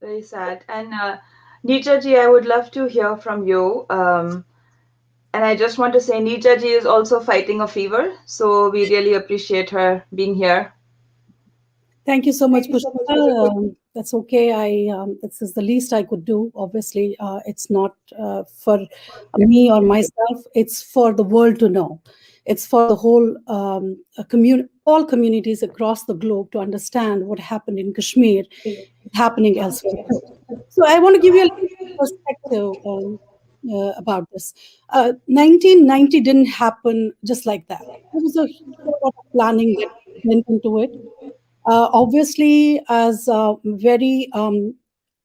Very sad. And Neeta ji, I would love to hear from you. And I just want to say, Neeta ji is also fighting a fever, so we really appreciate her being here. Thank you so much, Pushpa. That's okay. This is the least I could do. Obviously, it's not for me or myself. It's for the world to know. It's for the whole all communities across the globe to understand what happened in Kashmir, happening elsewhere too. So I want to give you a little perspective about this. 1990 didn't happen just like that. There was a whole lot of planning that went into it. Obviously, as very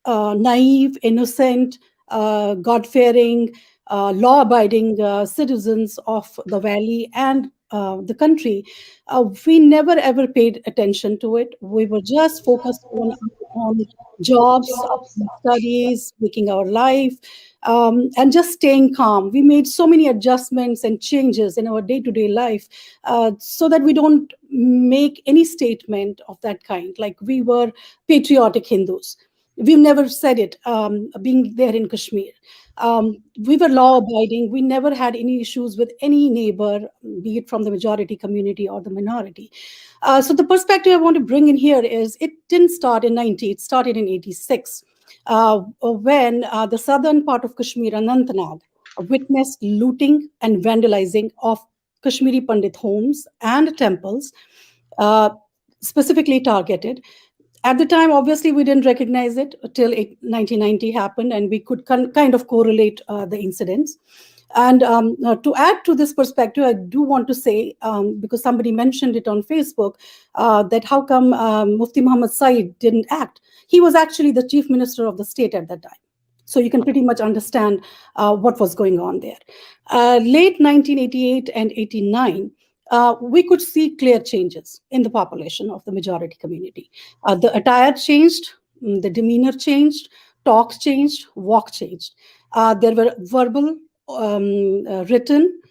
naive, innocent, God fearing, law abiding citizens of the valley and the country, we never ever paid attention to it. We were just focused on jobs, studies, making our life, and just staying calm. We made so many adjustments and changes in our day to day life so that we don't make any statement of that kind. Like we were patriotic Hindus. We've never said it, being there in Kashmir. We were law abiding. We never had any issues with any neighbor, be it from the majority community or the minority. So the perspective I want to bring in here is it didn't start in 90, it started in 86 when the southern part of Kashmir, Anantnag, witnessed looting and vandalizing of Kashmiri Pandit homes and temples, uh, specifically targeted. At the time, obviously, we didn't recognize it till 1990 happened, and we could kind of correlate the incidents. And to add to this perspective, I do want to say, because somebody mentioned it on Facebook, that how come Mufti Muhammad Saeed didn't act? He was actually the chief minister of the state at that time. So you can pretty much understand what was going on there. Late 1988 and 89, we could see clear changes in the population of the majority community. The attire changed, the demeanor changed, talk changed, walk changed. There were verbal, written,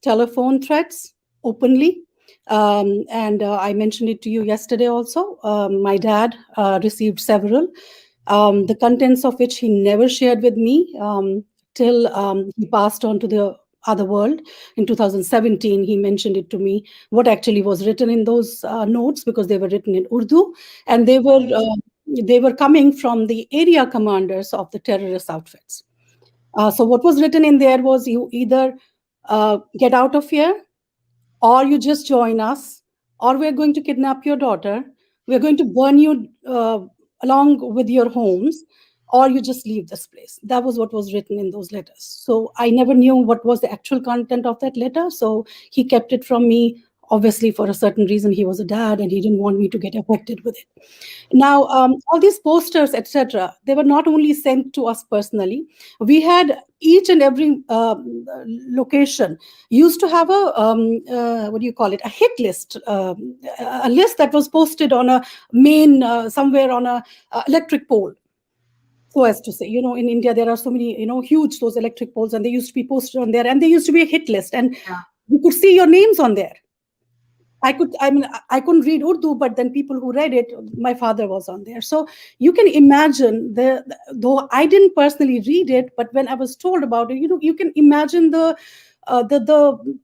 telephone threats openly. And I mentioned it to you yesterday also. My dad received several, the contents of which he never shared with me till he passed on to the other world in 2017. He mentioned it to me what actually was written in those notes, because they were written in Urdu, and they were coming from the area commanders of the terrorist outfits. So what was written in there was, you either get out of here, or you just join us, or we're going to kidnap your daughter, we're going to burn you along with your homes, or you just leave this place. That was what was written in those letters. So I never knew what was the actual content of that letter, so he kept it from me. Obviously, for a certain reason, he was a dad and he didn't want me to get affected with it. Now, all these posters, etc., they were not only sent to us personally. We had each and every location used to have a what do you call it, a hit list, a list that was posted on a main somewhere on a electric pole, so as to say. In India there are so many, huge those electric poles, and they used to be posted on there, and there used to be a hit list, and Yeah. you could see your names on there. I couldn't read Urdu, but then people who read it, my father was on there. So you can imagine though I didn't personally read it, but when I was told about it, you can imagine the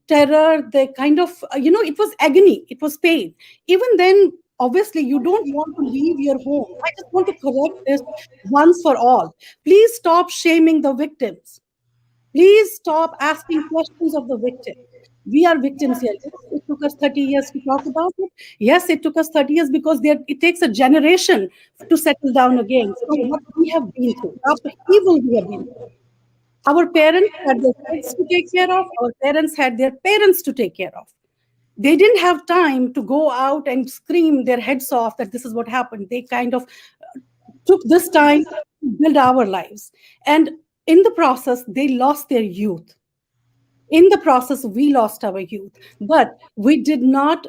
terror, the kind of, it was agony, it was pain. Even then, obviously, you don't want to leave your home. I just want to correct this once for all. Please stop shaming the victims. Please stop asking questions of the victim. We are victims here. Yes, it took us 30 years to talk about it. Yes, it took us 30 years because it takes a generation to settle down again from what we have been through, after evil we have been through. Our parents had their kids to take care of, our parents had their parents to take care of. They didn't have time to go out and scream their heads off that this is what happened. They kind of took this time to build our lives. And in the process, they lost their youth. In the process, we lost our youth, but we did not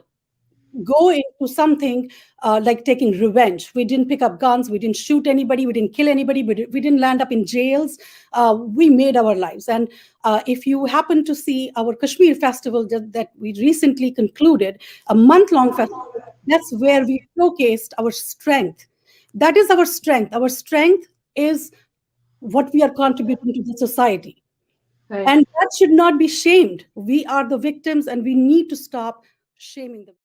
go into something like taking revenge. We didn't pick up guns, we didn't shoot anybody, we didn't kill anybody, we didn't land up in jails. We made our lives. And if you happen to see our Kashmir festival that we recently concluded, a month long festival, that's where we showcased our strength. That is our strength. Our strength is what we are contributing to the society. Right. And that should not be shamed. We are the victims and we need to stop shaming them.